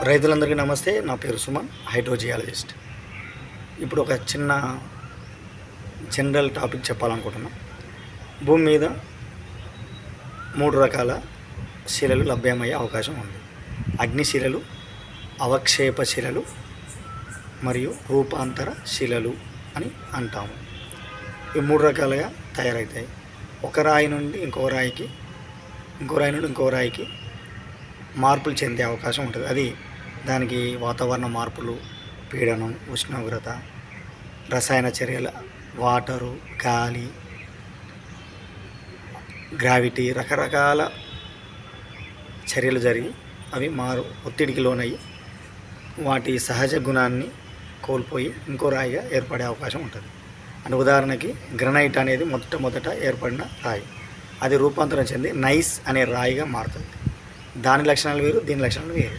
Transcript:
రైతులందరికీ నమస్తే. నా పేరు సుమన్, హైడ్రోజియాలజిస్ట్. ఇప్పుడు ఒక చిన్న జనరల్ టాపిక్ చెప్పాలనుకుంటున్నాను. భూమి మీద 3 రకాల శిలలు లభ్యమయ్యే అవకాశం ఉంది. అగ్నిశిలలు, అవక్షేప శిలలు మరియు రూపాంతర శిలలు అని అంటాము. ఈ 3 రకాలుగా తయారవుతాయి. ఒక రాయి నుండి ఇంకో రాయికి, ఇంకో రాయికి మార్పులు చెందే అవకాశం ఉంటుంది. అది దానికి వాతావరణ మార్పులు, పీడనం, ఉష్ణోగ్రత, రసాయన చర్యల, వాటరు, గాలి, గ్రావిటీ, రకరకాల చర్యలు జరిగి అవి ఒత్తిడికి లోనయ్యి వాటి సహజ గుణాన్ని కోల్పోయి ఇంకో రాయిగా ఏర్పడే అవకాశం ఉంటుంది. అంటే ఉదాహరణకి గ్రనైట్ అనేది మొట్టమొదట ఏర్పడిన రాయి, అది రూపాంతరం చెంది నైస్ అనే రాయిగా మారుతుంది. దాని లక్షణాలు వేరు, దీని లక్షణాలు వేరు.